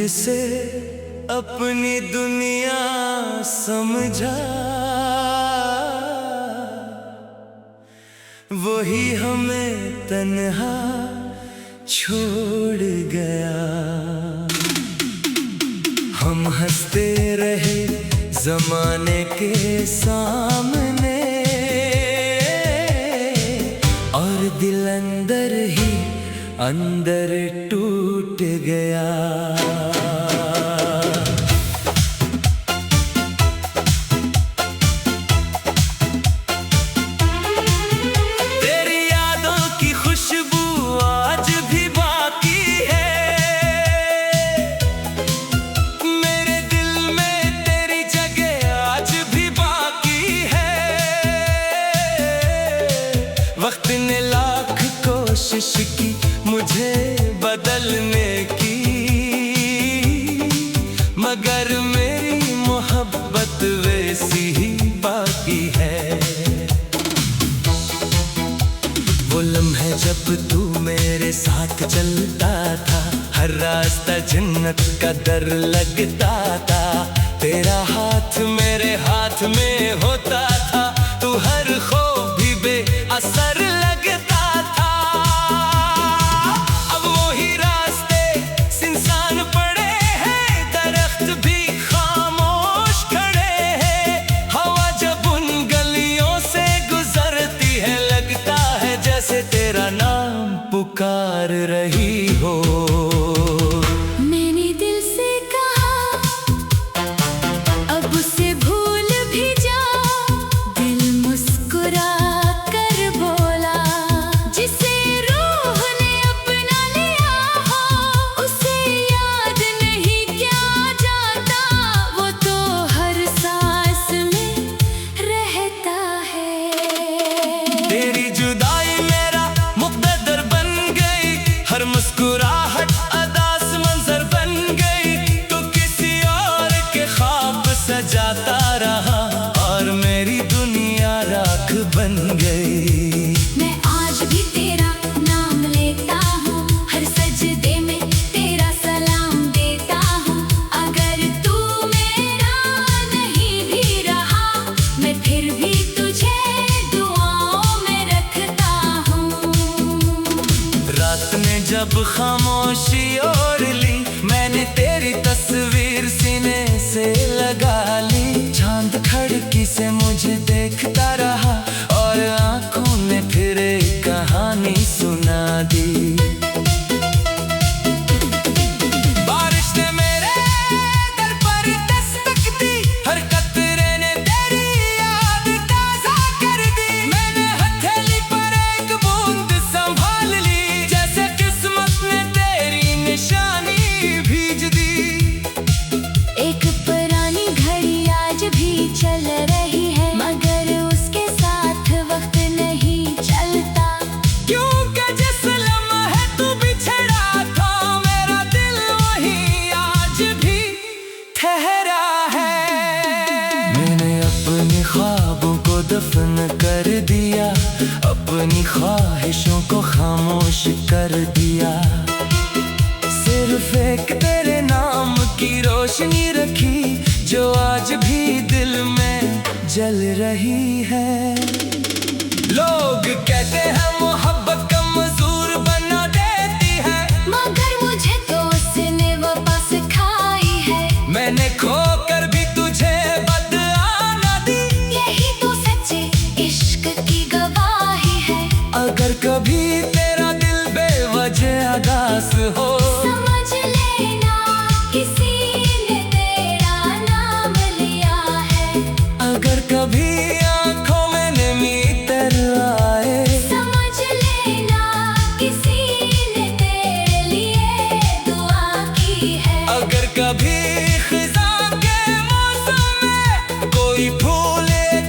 जिसे अपनी दुनिया समझा, वही हमें तन्हा छोड़ गया। हम हंसते रहे जमाने के सामने, और दिल अंदर ही अंदर टूट गया। तेरी यादों की खुशबू आज भी बाकी है, मेरे दिल में तेरी जगह आज भी बाकी है। वक्त ने लाख कोशिश की मुझे बदलने की, मगर मेरी मोहब्बत वैसी ही बाकी है। वो लम्हे जब तू मेरे साथ चलता था, हर रास्ता जन्नत का दर लगता था। तेरा हाथ मेरे हाथ में होता था, तू हर खौफ भी बेअसर लगता था। अब वही रास्ते सुनसान पड़े हैं, दरख्त भी खामोश खड़े हैं। हवा जब उन गलियों से गुजरती है, लगता है जैसे तेरा नाम पुकार रही हो। मैंने दिल से कहा अब उसे भूल भी जा, दिल मुस्कुरा कर बोला जिसे रूह ने अपना लिया हो, उसे याद नहीं क्या जाता, वो तो हर सांस में रहता है। तेरी जुदाई मेरा मुक़द्दर बन गई, हर मुस्कुराहट अदास मंजर बन गई। तो किसी और के ख्वाब सजाता रहा, और मेरी दुनिया राख बन गई। मैं आज भी तेरा नाम लेता हूँ, हर सजदे में तेरा सलाम देता हूँ। अगर तू मेरा नहीं भी रहा, मैं फिर भी तुझे दुआओं में रखता हूँ। रात ने जब खामोशी ओढ़ ली, मैंने तेरी तस्वीर सीने से लगा ली। चांद खिड़की से मुझे देखता रहा, और आंखों ने फिर एक कहानी सुना दी। बारिश ने मेरे दर पर दस्तक दी, हर कतरे ने तेरी याद ताज़ा कर दी। मैंने हथेली पर एक बूंद संभाल ली, जैसे किस्मत ने तेरी निशानी भेज दी। एक पुरानी घड़ी आज भी चल रही है, मगर उसके साथ वक्त नहीं चलता। क्योंकि जिस लम्हे तू बिछड़ा था, मेरा दिल वहीं आज भी ठहरा है। मैंने अपने ख्वाबों को दफन कर दिया, अपनी ख्वाहिशों को खामोश कर दिया। सिर्फ एक तेरे नाम की रोशनी रखी, जो आज भी दिल में जल रही है। लोग कहते हैं मोहब्बत कमजोर बना देती है, मगर मुझे तो उसने वापस खाई है। मैंने खोकर भी तुझे बदआना दी, यही तो सच्चे इश्क की गवाही है। अगर कभी तेरा दिल बेवजह उदास हो, समझ लेना किसी ने तेरा नाम लिया है। अगर कभी आंखों में नमी तर आए, समझ लेना किसी ने तेरे लिए दुआ की है। अगर कभी खिज़ां के मौसम में कोई फूल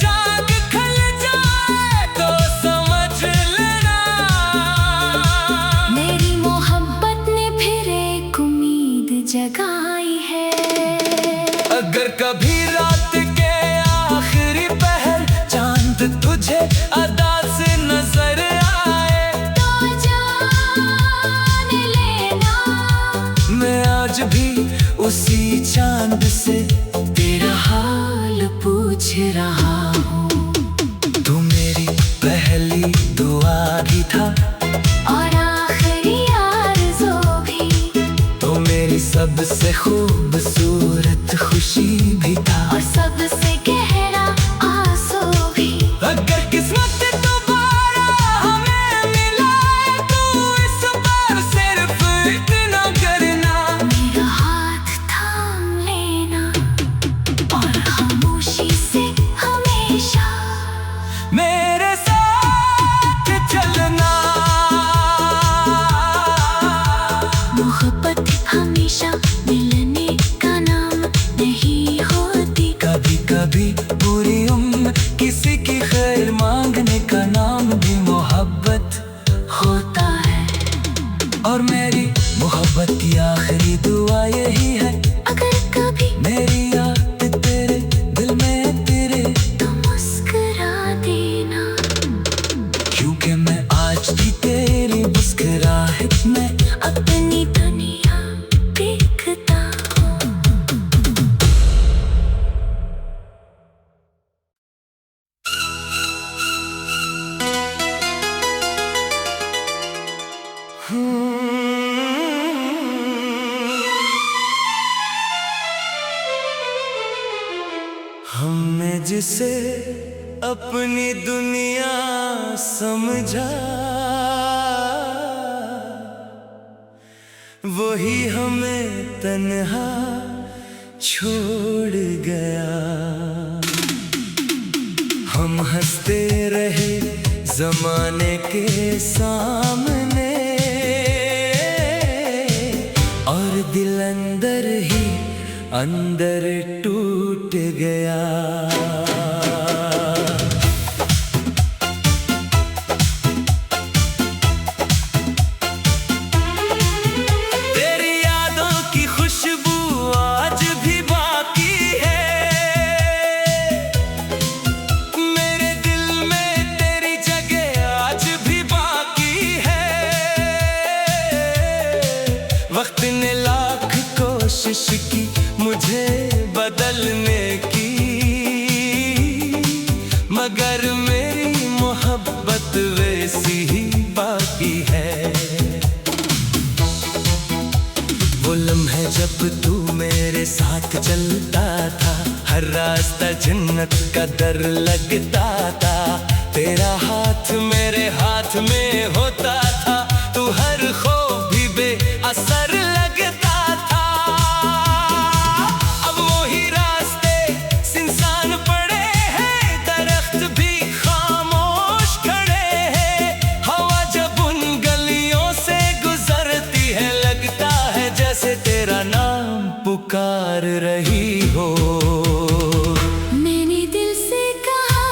जाग खिल जाए, तो समझ लेना मेरी मोहब्बत ने फिर एक उम्मीद जगाई है। अगर कभी रात के आखिरी पहर चांद तुझे अदा से नजर आए, तो जान लेना मैं आज भी उसी चांद से तेरा हाल पूछ रहा हूँ। तू मेरी पहली दुआ भी था और आखिरी आरज़ू भी, तो मेरी सबसे खूबसूरत खुशी भी था और सबसे गहरा आंसू भी। अगर किस्मत दोबारा हमें मिलाए तो इस बार सिर्फ इतना करना, मेरा हाथ थाम लेना और खामोशी से हमेशा मेरे साथ चलना। मोहब्बत हमेशा मिलने का नाम नहीं होती। कभी कभी पूरी उम्र किसी की खैर मांगने का नाम भी मोहब्बत होता है। और मेरी मोहब्बत की आखिरी दुआ यही है, अगर कभी मेरी याद तेरे दिल में तेरे, तो मुस्कुरा देना। क्योंकि मैं आज भी तेरी मुस्कुराहट में अपनी दुनिया देखता हूँ। हमने जिसे अपनी दुनिया समझा, वही हमें तन्हा छोड़ गया। हम हंसते रहे जमाने के सामने, और दिल अंदर ही अंदर टूट गया। तेरी यादों की खुशबू आज भी बाकी है, मेरे दिल में तेरी जगह आज भी बाकी है। वक्त ने लाख कोशिश की मुझे बदलने की, मगर मेरी मोहब्बत वैसी ही बाकी है। वो लम्हे जब तू मेरे साथ चलता था, हर रास्ता जन्नत का दर लगता था। तेरा हाथ मेरे हाथ में होता था, तू हर खौफ भी बेअसर लगता था। अब वही रास्ते सुनसान पड़े हैं, दरख्त भी खामोश खड़े हैं। हवा जब उन गलियों से गुजरती है, लगता है जैसे तेरा नाम पुकार रही हो। मैंने दिल से कहा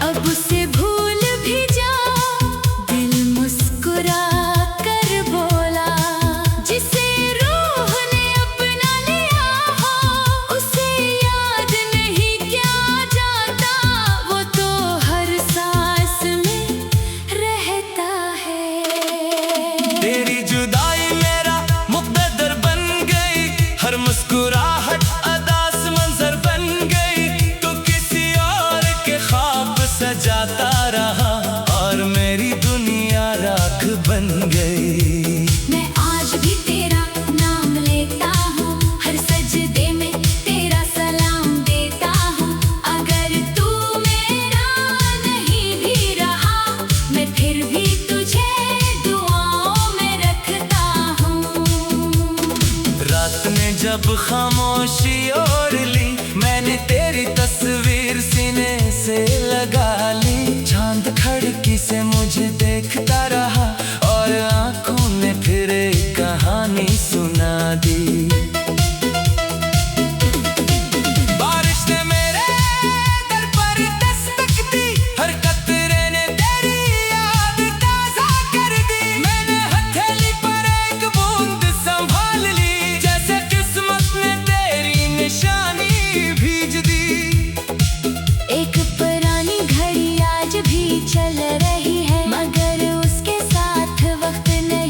अब उसे भूल भी जा, दिल मुस्कुरा कर बोला। जिसे रूह ने अपना लिया हो, उसे याद नहीं क्या जाता, वो तो हर सांस में रहता है। तेरी जुदाई मेरा मुक़द्दर बन गई, हर मुस्कुराहट अदास मंजर बन गई। तो किसी और के ख्वाब सजाता रहा, और मेरी दुनिया राख बन गई। मैं आज भी तेरा नाम लेता हूँ, हर सजदे में तेरा सलाम देता हूँ। अगर तू मेरा नहीं भी रहा, मैं फिर भी तुझे दुआओं में रखता हूँ। रात ने जब खामोशी ओढ़ ली, मैंने तेरी तस्वीर सीने से लगा ली। चांद खिड़की से मुझे देखता रहा, और आंखों ने फिर एक कहानी सुना दी। बारिश ने मेरे दर पर दस्तक दी, हर कतरे ने तेरी याद ताजा कर दी। मैंने हथेली पर एक बूंद संभाल ली, जैसे किस्मत ने तेरी निशानी भेज दी। एक पुरानी घड़ी आज भी चल रही है, मगर उसके साथ वक्त नहीं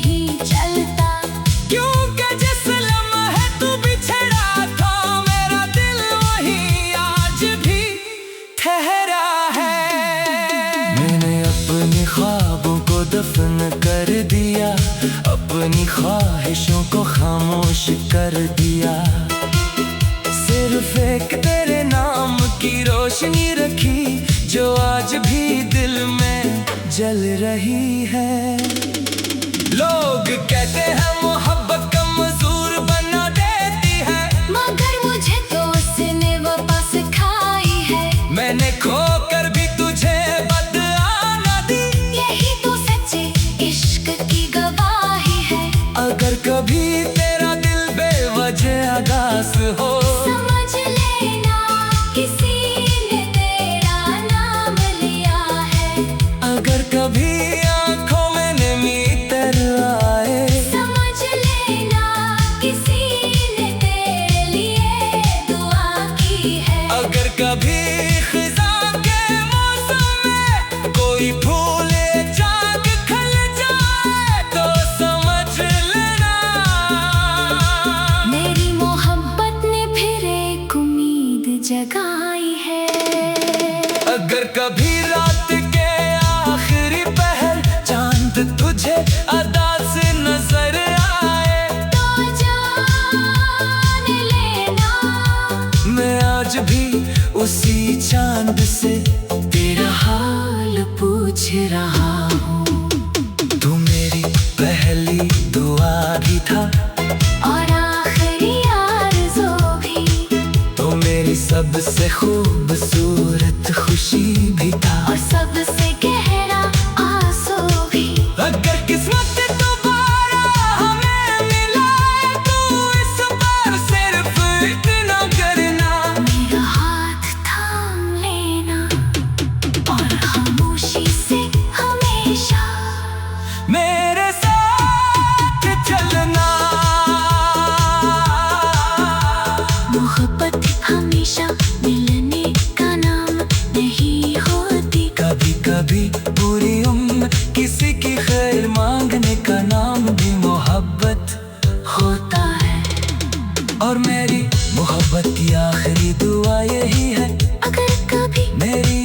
कर दिया। सिर्फ एक तेरे नाम की रोशनी रखी जो आज भी दिल में जल रही है। लोग कहते हैं मोहब्बत कमजोर बना देती है, मगर मुझे तो उसने वफा सिखाई है। मैंने खोकर भी तुझे बदआना दी, यही तो सच्चे इश्क की गवाही है। अगर कभी तेरा दिल बेवजह उदास हो, समझ लेना किसी ने तेरा नाम लिया है। अगर कभी आंखों में नमी तर आए, समझ लेना किसी ने तेरे लिए दुआ की है। अगर कभी खिज़ां के मौसम में कोई फूल चाँद खिल जाए तो समझ लेना मेरी मोहब्बत ने फिर एक उम्मीद जगाई है। अगर कभी रात के आखिरी पहर चांद तुझे अदा से नजर आए, तो जान लेना मैं आज भी उसी चांद से तेरा हाल पूछ रहा हूँ। तू मेरी पहली दुआ भी था और आखिरी आरज़ू भी, तो मेरी सबसे खूबसूरत खुशी भी था और सबसे गहरा आंसू भी। अगर किस्मत दोबारा हमें मिलाए तो इस बार सिर्फ इतना करना, मेरा हाथ थाम लेना और खामोशी से हमेशा मेरे साथ चलना। मोहब्बत हमेशा मिलने का नाम नहीं होती। कभी कभी पूरी उम्र किसी की खैर मांगने का नाम भी मोहब्बत होता है। और मेरी मोहब्बत की आखिरी दुआ यही है, अगर कभी मेरी